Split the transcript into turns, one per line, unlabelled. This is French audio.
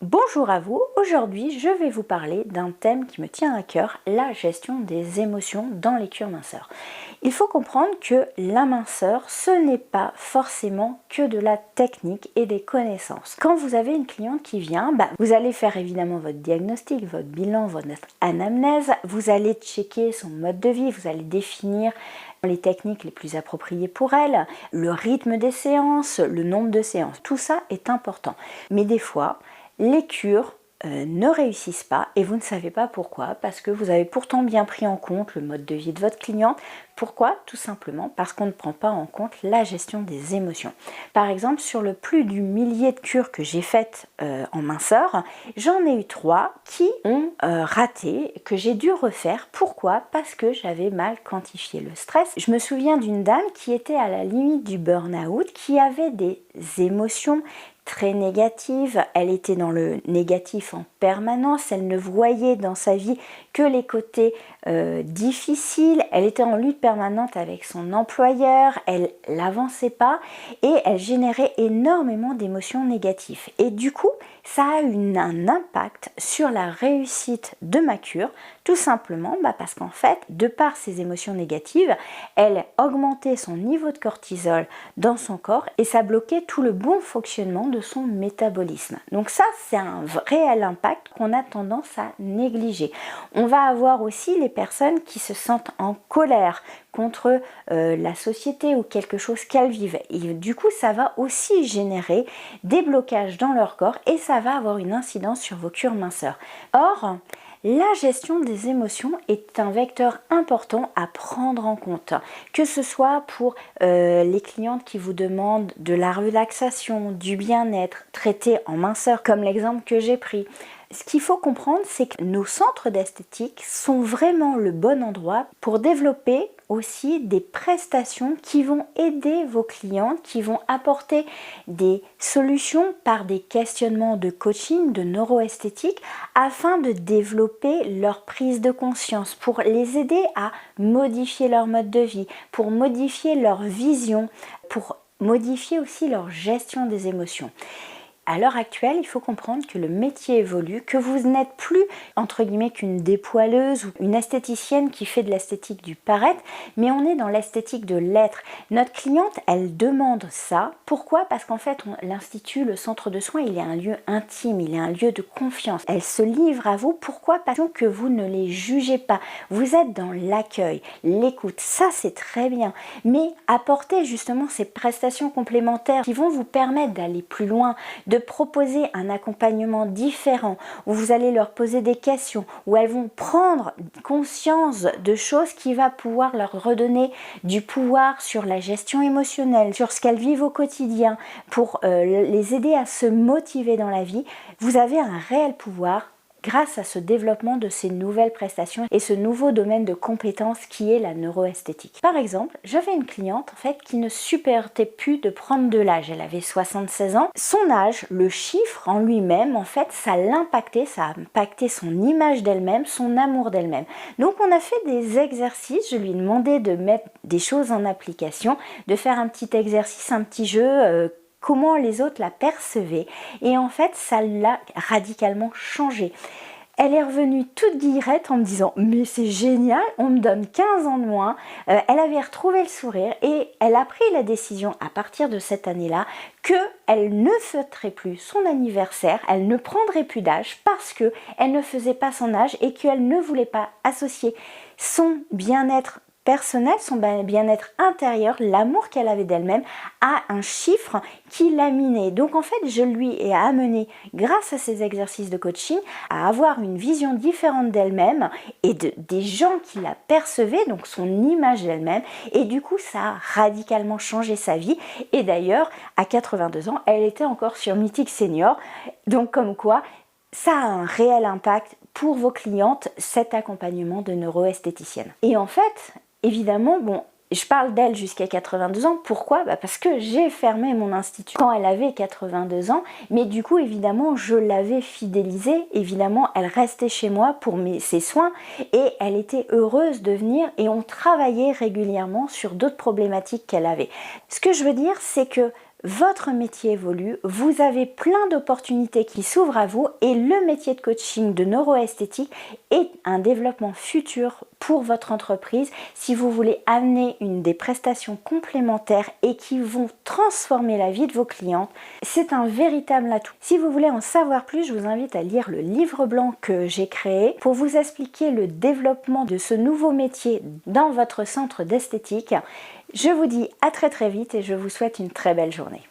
Bonjour à vous, aujourd'hui je vais vous parler d'un thème qui me tient à cœur, la gestion des émotions dans les cures minceurs. Il faut comprendre que la minceur, ce n'est pas forcément que de la technique et des connaissances. Quand vous avez une cliente qui vient, vous allez faire évidemment votre diagnostic, votre bilan, votre anamnèse, vous allez checker son mode de vie, vous allez définir les techniques les plus appropriées pour elle, le rythme des séances, le nombre de séances, tout ça est important. Mais des fois, les cures ne réussissent pas et vous ne savez pas pourquoi, parce que vous avez pourtant bien pris en compte le mode de vie de votre cliente. Pourquoi? Tout simplement parce qu'on ne prend pas en compte la gestion des émotions. Par exemple, sur le plus du millier de cures que j'ai faites en minceur, j'en ai eu 3 qui ont raté, que j'ai dû refaire. Pourquoi? Parce que j'avais mal quantifié le stress. Je me souviens d'une dame qui était à la limite du burn-out, qui avait des émotions très négative, elle était dans le négatif en permanence, elle ne voyait dans sa vie que les côtés difficiles, elle était en lutte permanente avec son employeur, elle n'avançait pas et elle générait énormément d'émotions négatives. Et du coup, ça a eu un impact sur la réussite de ma cure, tout simplement parce qu'en fait, de par ces émotions négatives, elle augmentait son niveau de cortisol dans son corps et ça bloquait tout le bon fonctionnement de son métabolisme. Donc ça, c'est un réel impact qu'on a tendance à négliger. On va avoir aussi les personnes qui se sentent en colère contre la société ou quelque chose qu'elles vivent. Et du coup, ça va aussi générer des blocages dans leur corps et ça va avoir une incidence sur vos cures minceurs. Or, la gestion des émotions est un vecteur important à prendre en compte, que ce soit pour les clientes qui vous demandent de la relaxation, du bien-être, traité en minceur, comme l'exemple que j'ai pris. Ce qu'il faut comprendre, c'est que nos centres d'esthétique sont vraiment le bon endroit pour développer aussi des prestations qui vont aider vos clientes, qui vont apporter des solutions par des questionnements de coaching, de neuroesthétique, afin de développer leur prise de conscience, pour les aider à modifier leur mode de vie, pour modifier leur vision, pour modifier aussi leur gestion des émotions. À l'heure actuelle, il faut comprendre que le métier évolue, que vous n'êtes plus entre guillemets qu'une dépoileuse ou une esthéticienne qui fait de l'esthétique du paraître, mais on est dans l'esthétique de l'être. Notre cliente, elle demande ça. Pourquoi? Parce qu'en fait, l'Institut, le centre de soins, il est un lieu intime, il est un lieu de confiance. Elle se livre à vous. Pourquoi? Parce que vous ne les jugez pas. Vous êtes dans l'accueil, l'écoute. Ça, c'est très bien. Mais apportez justement ces prestations complémentaires qui vont vous permettre d'aller plus loin, de proposer un accompagnement différent, où vous allez leur poser des questions, où elles vont prendre conscience de choses qui va pouvoir leur redonner du pouvoir sur la gestion émotionnelle, sur ce qu'elles vivent au quotidien, pour les aider à se motiver dans la vie. Vous avez un réel pouvoir grâce à ce développement de ces nouvelles prestations et ce nouveau domaine de compétences qui est la neuroesthétique. Par exemple, j'avais une cliente en fait qui ne supportait plus de prendre de l'âge. Elle avait 76 ans. Son âge, le chiffre en lui-même, en fait, ça l'impactait, ça a impacté son image d'elle-même, son amour d'elle-même. Donc on a fait des exercices, je lui ai demandé de mettre des choses en application, de faire un petit exercice, un petit jeu, comment les autres la percevaient, et en fait ça l'a radicalement changé. Elle est revenue toute guillerette en me disant mais c'est génial, on me donne 15 ans de moins. Elle avait retrouvé le sourire et elle a pris la décision à partir de cette année-là qu'elle ne fêterait plus son anniversaire, elle ne prendrait plus d'âge parce qu'elle ne faisait pas son âge et qu'elle ne voulait pas associer son bien-être personnel, son bien-être intérieur, l'amour qu'elle avait d'elle-même, à un chiffre qui la minait. Donc en fait, je lui ai amené, grâce à ces exercices de coaching, à avoir une vision différente d'elle-même et des gens qui la percevaient, donc son image d'elle-même, et du coup, ça a radicalement changé sa vie. Et d'ailleurs, à 82 ans, elle était encore sur Mythique Senior, donc comme quoi, ça a un réel impact pour vos clientes, cet accompagnement de neuroesthéticienne. Et en fait, évidemment, je parle d'elle jusqu'à 82 ans. Pourquoi? Parce que j'ai fermé mon institut quand elle avait 82 ans. Mais du coup, évidemment, je l'avais fidélisée. Évidemment, elle restait chez moi pour ses soins. Et elle était heureuse de venir. Et on travaillait régulièrement sur d'autres problématiques qu'elle avait. Ce que je veux dire, c'est que votre métier évolue, vous avez plein d'opportunités qui s'ouvrent à vous et le métier de coaching de neuroesthétique est un développement futur pour votre entreprise si vous voulez amener des prestations complémentaires et qui vont transformer la vie de vos clients. C'est un véritable atout. Si vous voulez en savoir plus, je vous invite à lire le livre blanc que j'ai créé pour vous expliquer le développement de ce nouveau métier dans votre centre d'esthétique. Je vous dis à très vite et je vous souhaite une très belle journée.